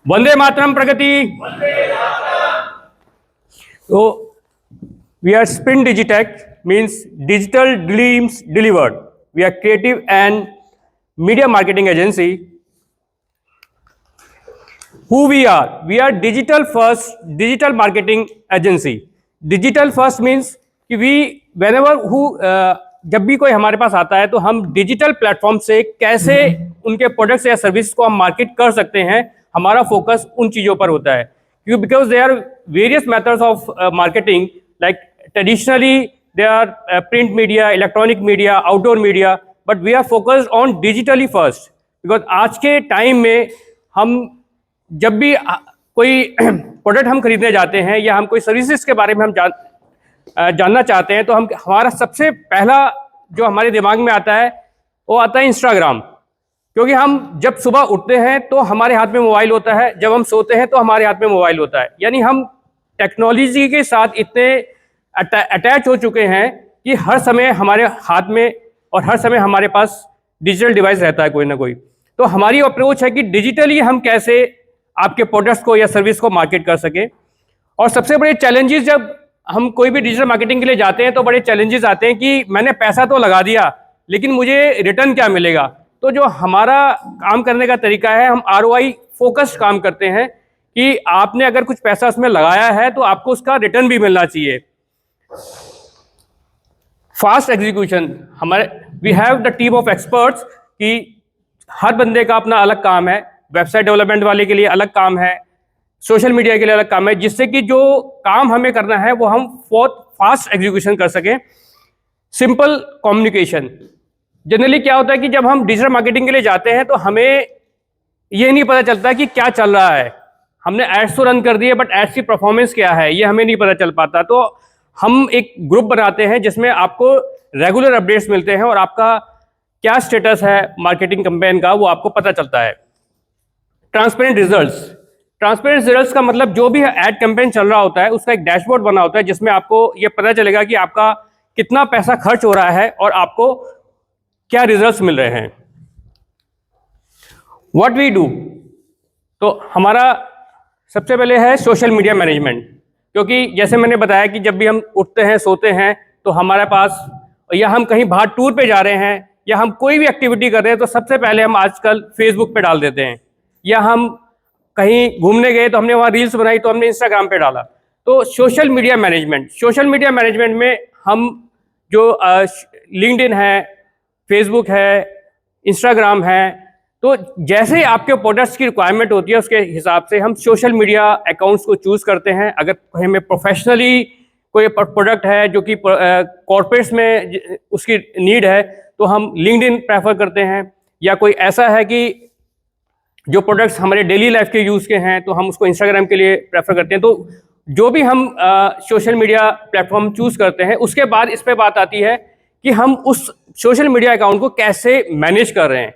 वंदे मातरम प्रगति। तो we are Sprint Digitech, means digital dreams delivered. We are creative and media marketing agency. Who we are? We are digital first digital marketing agency. Digital first means कि we whenever जब भी कोई हमारे पास आता है तो हम डिजिटल प्लेटफॉर्म से कैसे उनके प्रोडक्ट्स या सर्विस को हम मार्केट कर सकते हैं, हमारा फोकस उन चीज़ों पर होता है। क्योंकि because there are various methods of marketing, like traditionally there are print media, electronic media, outdoor media, but we are focused on digitally first. Because आज के टाइम में हम जब भी कोई प्रोडक्ट हम खरीदने जाते हैं या हम कोई सर्विसेज के बारे में हम जानना चाहते हैं तो हमारा सबसे पहला जो हमारे दिमाग में आता है वो आता है इंस्टाग्राम। क्योंकि हम जब सुबह उठते हैं तो हमारे हाथ में मोबाइल होता है, जब हम सोते हैं तो हमारे हाथ में मोबाइल होता है। यानी हम टेक्नोलॉजी के साथ इतने अटैच हो चुके हैं कि हर समय हमारे हाथ में और हर समय हमारे पास डिजिटल डिवाइस रहता है कोई ना कोई। तो हमारी अप्रोच है कि डिजिटली हम कैसे आपके प्रोडक्ट्स को या सर्विस को मार्केट कर सकें। और सबसे बड़े चैलेंजेस, जब हम कोई भी डिजिटल मार्केटिंग के लिए जाते हैं तो बड़े चैलेंजेस आते हैं कि मैंने पैसा तो लगा दिया लेकिन मुझे रिटर्न क्या मिलेगा। तो जो हमारा काम करने का तरीका है, हम ROI फोकस्ड काम करते हैं कि आपने अगर कुछ पैसा उसमें लगाया है तो आपको उसका रिटर्न भी मिलना चाहिए। फास्ट एग्जीक्यूशन, हमारे we have the team of experts कि हर बंदे का अपना अलग काम है। वेबसाइट डेवलपमेंट वाले के लिए अलग काम है, सोशल मीडिया के लिए अलग काम है, जिससे कि जो काम हमें करना है वो हम बहुत फास्ट एग्जीक्यूशन कर सकें। सिंपल कम्युनिकेशन, जनरली क्या होता है कि जब हम डिजिटल मार्केटिंग के लिए जाते हैं तो हमें ये नहीं पता चलता कि क्या चल रहा है। हमने एड्स तो रन कर दिए बट एड्स की परफॉर्मेंस क्या है ये हमें नहीं पता चल पाता। तो हम एक ग्रुप बनाते हैं जिसमें आपको रेगुलर अपडेट्स मिलते हैं और आपका क्या स्टेटस है मार्केटिंग कैंपेन का वो आपको पता चलता है। ट्रांसपेरेंट रिजल्ट्स, ट्रांसपेरेंट रिजल्ट्स का मतलब जो भी एड कैंपेन चल रहा होता है उसका एक डैशबोर्ड बना होता है जिसमें आपको ये पता चलेगा कि आपका कितना पैसा खर्च हो रहा है और आपको क्या रिजल्ट्स मिल रहे हैं। व्हाट वी डू, तो हमारा सबसे पहले है सोशल मीडिया मैनेजमेंट। क्योंकि जैसे मैंने बताया कि जब भी हम उठते हैं सोते हैं तो हमारे पास, या हम कहीं बाहर टूर पे जा रहे हैं या हम कोई भी एक्टिविटी कर रहे हैं तो सबसे पहले हम आजकल फेसबुक पे डाल देते हैं, या हम कहीं घूमने गए तो हमने वहाँ रील्स बनाई तो हमने इंस्टाग्राम पे डाला। तो सोशल मीडिया मैनेजमेंट में हम जो लिंक्डइन है, फेसबुक है, इंस्टाग्राम है, तो जैसे आपके प्रोडक्ट्स की रिक्वायरमेंट होती है उसके हिसाब से हम सोशल मीडिया अकाउंट्स को चूज़ करते हैं। अगर हमें प्रोफेशनली कोई प्रोडक्ट है जो कि कॉर्पोरेट्स में उसकी नीड है तो हम लिंक्डइन प्रेफर करते हैं, या कोई ऐसा है कि जो प्रोडक्ट्स हमारे डेली लाइफ के यूज़ के हैं तो हम उसको इंस्टाग्राम के लिए प्रेफर करते हैं। तो जो भी हम सोशल मीडिया प्लेटफॉर्म चूज़ करते हैं उसके बाद इस पे बात आती है कि हम उस सोशल मीडिया अकाउंट को कैसे मैनेज कर रहे हैं।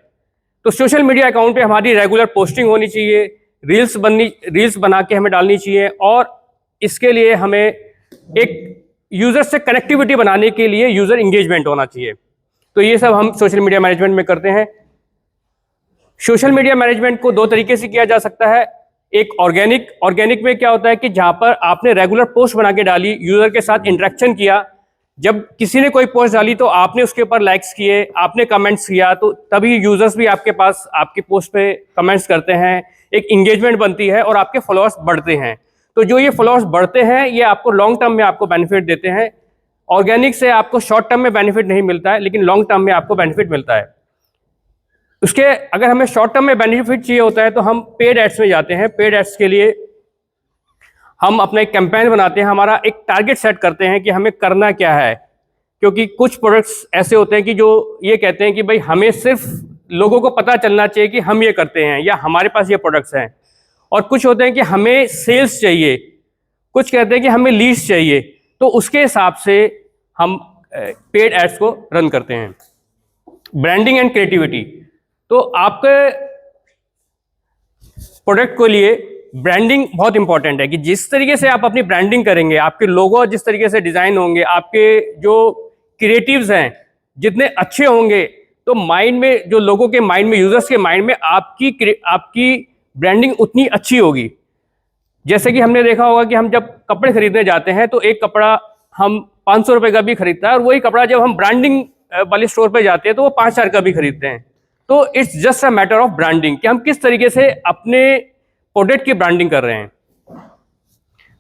तो सोशल मीडिया अकाउंट पे हमारी रेगुलर पोस्टिंग होनी चाहिए, रील्स बना के हमें डालनी चाहिए, और इसके लिए हमें एक यूज़र से कनेक्टिविटी बनाने के लिए यूज़र इंगेजमेंट होना चाहिए। तो ये सब हम सोशल मीडिया मैनेजमेंट में करते हैं। सोशल मीडिया मैनेजमेंट को दो तरीके से किया जा सकता है। एक ऑर्गेनिक में क्या होता है कि जहां पर आपने रेगुलर पोस्ट बना के डाली, यूजर के साथ इंटरेक्शन किया, जब किसी ने कोई पोस्ट डाली तो आपने उसके ऊपर लाइक्स किए, आपने कमेंट्स किया, तो तभी यूजर्स भी आपके पास आपकी पोस्ट पे कमेंट्स करते हैं, एक इंगेजमेंट बनती है और आपके फॉलोअर्स बढ़ते हैं। तो जो ये फॉलोअर्स बढ़ते हैं ये आपको लॉन्ग टर्म में आपको बेनिफिट देते हैं। ऑर्गेनिक से आपको शॉर्ट टर्म में बेनिफिट नहीं मिलता है लेकिन लॉन्ग टर्म में आपको बेनिफिट मिलता है। उसके अगर हमें शॉर्ट टर्म में बेनिफिट चाहिए होता है तो हम पेड एड्स में जाते हैं। पेड एड्स के लिए हम अपना एक कैंपेन बनाते हैं, हमारा एक टारगेट सेट करते हैं कि हमें करना क्या है। क्योंकि कुछ प्रोडक्ट्स ऐसे होते हैं कि जो ये कहते हैं कि भाई हमें सिर्फ लोगों को पता चलना चाहिए कि हम ये करते हैं या हमारे पास ये प्रोडक्ट्स हैं, और कुछ होते हैं कि हमें सेल्स चाहिए, कुछ कहते हैं कि हमें लीड्स चाहिए। तो उसके हिसाब से हम पेड एड्स को रन करते हैं। ब्रांडिंग एंड क्रिएटिविटी, तो आपके प्रोडक्ट के लिए ब्रांडिंग बहुत इंपॉर्टेंट है कि जिस तरीके से आप अपनी ब्रांडिंग करेंगे, आपके लोगो जिस तरीके से डिजाइन होंगे, आपके जो क्रिएटिव्स हैं जितने अच्छे होंगे, तो माइंड में, जो लोगों के माइंड में, यूजर्स के माइंड में आपकी ब्रांडिंग उतनी अच्छी होगी। जैसे कि हमने देखा होगा कि हम जब कपड़े खरीदने जाते हैं तो एक कपड़ा हम 500 रुपये का भी खरीदता है, और वही कपड़ा जब हम ब्रांडिंग वाले स्टोर पे जाते हैं तो वो 5,000 का भी खरीदते हैं। तो it's just a matter of branding कि हम किस तरीके से अपने प्रोडक्ट की ब्रांडिंग कर रहे हैं।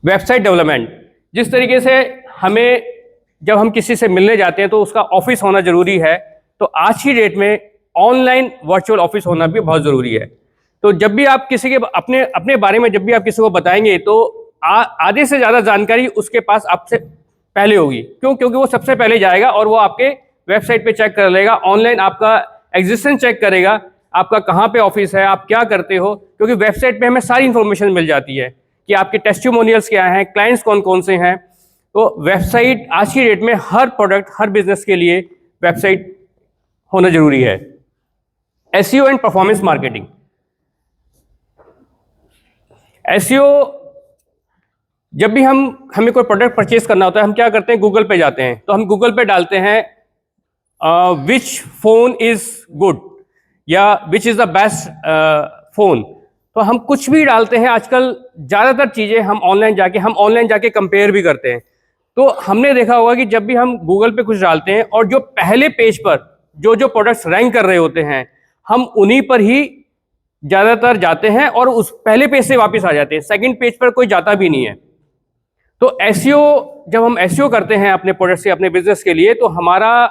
वेबसाइट डेवलपमेंट, जिस तरीके से हमें जब हम किसी से मिलने जाते हैं तो उसका ऑफिस होना जरूरी है, तो आज की डेट में ऑनलाइन वर्चुअल ऑफिस होना भी बहुत ज़रूरी है। तो जब भी आप किसी के अपने अपने बारे में जब भी आप किसी को बताएंगे तो आधे से ज़्यादा जानकारी उसके पास आपसे पहले होगी। क्यों? क्योंकि वो सबसे पहले जाएगा और वो आपके वेबसाइट पे चेक कर लेगा, ऑनलाइन आपका एग्जिस्टेंस चेक करेगा, आपका कहाँ पे ऑफिस है, आप क्या करते हो, क्योंकि वेबसाइट पे हमें सारी इन्फॉर्मेशन मिल जाती है कि आपके टेस्टिमोनियल्स क्या हैं, क्लाइंट्स कौन कौन से हैं। तो वेबसाइट आज की डेट में हर प्रोडक्ट, हर बिजनेस के लिए वेबसाइट होना जरूरी है। SEO and performance marketing. SEO, जब भी हमें कोई प्रोडक्ट परचेज करना होता है, हम क्या करते हैं, गूगल पे जाते हैं, तो हम गूगल पे डालते हैं विच फोन इज गुड या which is the best phone. तो हम कुछ भी डालते हैं। आजकल ज़्यादातर चीज़ें हम ऑनलाइन जाके कंपेयर भी करते हैं। तो हमने देखा होगा कि जब भी हम गूगल पे कुछ डालते हैं और जो पहले पेज पर जो प्रोडक्ट्स रैंक कर रहे होते हैं, हम उन्हीं पर ही ज़्यादातर जाते हैं और उस पहले पेज से वापस आ जाते हैं, सेकंड पेज पर कोई जाता भी नहीं है। तो एसईओ, जब हम एसईओ करते हैं अपने प्रोडक्ट से, अपने बिजनेस के लिए, तो हमारा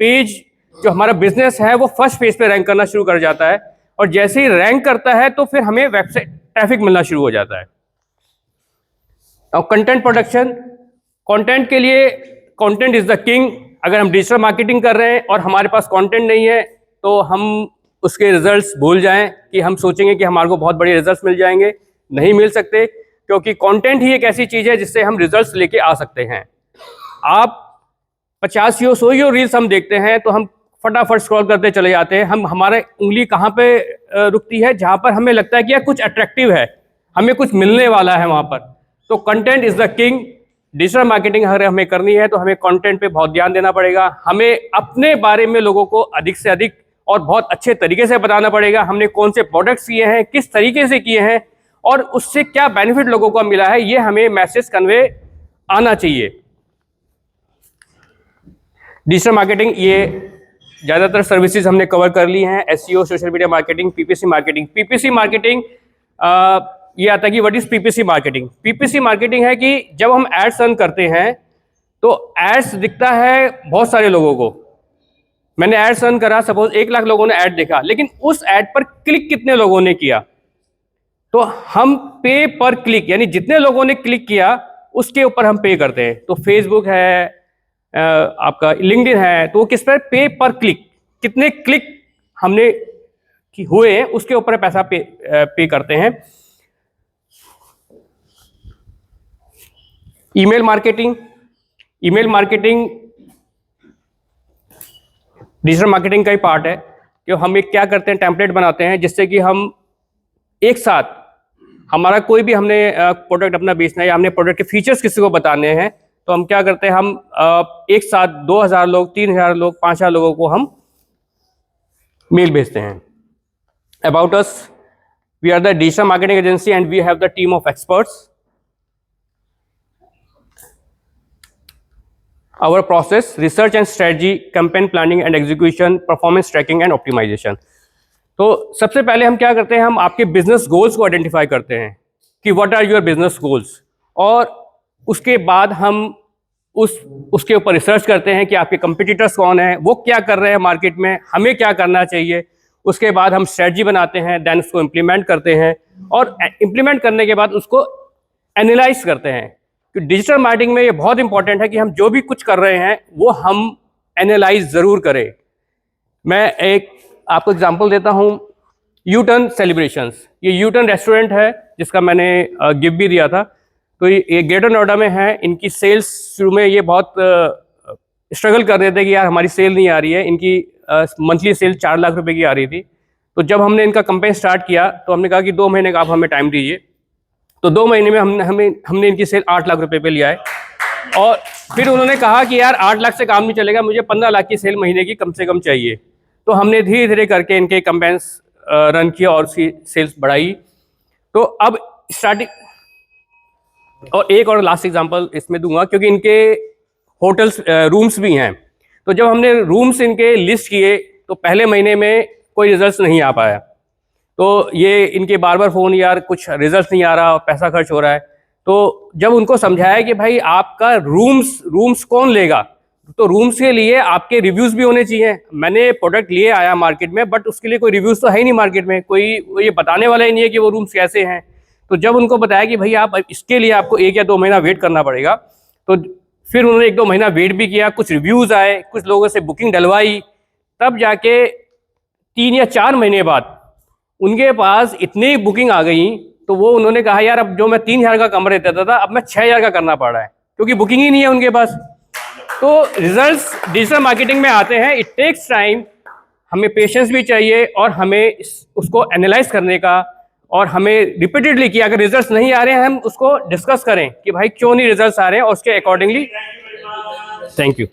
पेज, जो हमारा बिजनेस है, वो फर्स्ट पेज पे रैंक करना शुरू कर जाता है, और जैसे ही रैंक करता है तो फिर हमें वेबसाइट ट्रैफिक मिलना शुरू हो जाता है। और कंटेंट प्रोडक्शन, कंटेंट के लिए कंटेंट इज द किंग। अगर हम डिजिटल मार्केटिंग कर रहे हैं और हमारे पास कंटेंट नहीं है तो हम उसके रिजल्ट्स भूल जाएं कि हम सोचेंगे कि हमारे को बहुत बड़े रिजल्ट्स मिल जाएंगे। नहीं मिल सकते, क्योंकि कंटेंट ही एक ऐसी चीज़ है जिससे हम रिजल्ट्स लेके आ सकते हैं। आप 50 100 रील्स हम देखते हैं तो हम फटाफट स्क्रॉल करते चले जाते हैं। हमारे उंगली कहाँ पे रुकती है? जहाँ पर हमें लगता है कि यार कुछ अट्रैक्टिव है, हमें कुछ मिलने वाला है वहाँ पर। तो content is the king. Digital marketing अगर हमें करनी है तो हमें कंटेंट पे बहुत ध्यान देना पड़ेगा। हमें अपने बारे में लोगों को अधिक से अधिक और बहुत अच्छे तरीके से बताना पड़ेगा। हमने कौन से प्रोडक्ट्स किए हैं, किस तरीके से किए हैं, और उससे क्या बेनिफिट लोगों को मिला है, ये हमें मैसेज कन्वे आना चाहिए। डिजिटल मार्केटिंग, ये ज़्यादातर सर्विसेज हमने कवर कर ली हैं। SEO, social media marketing, PPC marketing. PPC marketing, ये आता है कि what is PPC marketing. PPC marketing है कि जब हम एड्स रन करते हैं तो एड्स दिखता है बहुत सारे लोगों को। मैंने एड्स रन करा, सपोज 1 लाख लोगों ने ऐड देखा, लेकिन उस ऐड पर क्लिक कितने लोगों ने किया? तो हम पे पर क्लिक, यानी जितने लोगों ने क्लिक किया उसके ऊपर हम पे करते हैं। तो फेसबुक है, आपका लिंक्डइन है, तो वो किस पर? पे पर क्लिक, कितने क्लिक हमने हुए हैं उसके ऊपर पैसा पे करते हैं। Email marketing. Email marketing digital marketing का ही पार्ट है कि हम एक क्या करते हैं, टेम्पलेट बनाते हैं जिससे कि हम एक साथ, हमारा कोई भी हमने प्रोडक्ट अपना बेचना है या हमने प्रोडक्ट के फीचर्स किसी को बताने हैं, तो हम क्या करते हैं, हम एक साथ 2000 लोग, 3000 लोग, 5000 लोगों को हम मेल भेजते हैं। About us, we are the digital marketing agency and we have the team of experts. Our process: research and strategy, campaign planning and execution, performance tracking and optimization। तो सबसे पहले हम क्या करते हैं, हम आपके बिजनेस गोल्स को आइडेंटिफाई करते हैं कि what are your business goals, और उसके बाद हम उसके ऊपर रिसर्च करते हैं कि आपके कंपटीटर्स कौन हैं, वो क्या कर रहे हैं मार्केट में, हमें क्या करना चाहिए। उसके बाद हम स्ट्रेटजी बनाते हैं, देन उसको इम्प्लीमेंट करते हैं, और इम्प्लीमेंट करने के बाद उसको एनालाइज करते हैं। कि डिजिटल मार्केटिंग में ये बहुत इंपॉर्टेंट है कि हम जो भी कुछ कर रहे हैं वो हम एनालाइज ज़रूर करें। मैं एक आपको एग्जांपल देता हूँ, यूटर्न सेलिब्रेशंस। ये यूटर्न रेस्टोरेंट है जिसका मैंने गिफ्ट भी दिया था। तो ये ग्रेटर नोएडा में है। इनकी सेल्स शुरू में ये बहुत स्ट्रगल कर रहे थे कि यार हमारी सेल नहीं आ रही है। इनकी मंथली सेल 4 लाख रुपए की आ रही थी। तो जब हमने इनका कैंपेन स्टार्ट किया तो हमने कहा कि 2 महीने का आप हमें टाइम दीजिए। तो 2 महीने में हमने इनकी सेल 8 लाख रुपए पे लिया है। और फिर उन्होंने कहा कि यार 8 लाख से काम नहीं चलेगा, मुझे 15 लाख की सेल महीने की कम से कम चाहिए। तो हमने धीरे धीरे करके इनके कैंपेन्स रन किया और उसकी सेल्स बढ़ाई। तो अब स्टार्टिंग, और एक और लास्ट एग्जांपल इसमें दूंगा क्योंकि इनके होटल्स रूम्स भी हैं। तो जब हमने रूम्स इनके लिस्ट किए तो पहले महीने में कोई रिजल्ट्स नहीं आ पाया। तो ये इनके बार बार फ़ोन, यार कुछ रिजल्ट नहीं आ रहा, पैसा खर्च हो रहा है। तो जब उनको समझाया कि भाई आपका रूम्स कौन लेगा, तो रूम्स के लिए आपके रिव्यूज़ भी होने चाहिए। मैंने प्रोडक्ट लिए आया मार्केट में, बट उसके लिए कोई रिव्यूज़ तो है ही नहीं मार्केट में, कोई ये बताने वाला ही नहीं है कि वो रूम्स कैसे हैं। तो जब उनको बताया कि भाई आप इसके लिए आपको 1 या 2 महीना वेट करना पड़ेगा, तो फिर उन्होंने 1-2 महीना वेट भी किया, कुछ रिव्यूज़ आए, कुछ लोगों से बुकिंग डलवाई, तब जाके 3 या 4 महीने बाद उनके पास इतनी बुकिंग आ गई। तो वो उन्होंने कहा यार अब जो मैं 3,000 का कमरा देता था, अब मैं 6,000 का करना पड़ रहा है, क्योंकि बुकिंग ही नहीं है उनके पास। तो रिजल्ट्स डिजिटल मार्केटिंग में आते हैं, इट टेक्स टाइम, हमें पेशेंस भी चाहिए और हमें उसको एनालाइज करने का, और हमें रिपीटेडली कि अगर रिजल्ट्स नहीं आ रहे हैं हम उसको डिस्कस करें कि भाई क्यों नहीं रिजल्ट्स आ रहे हैं, और उसके अकॉर्डिंगली। Thank you.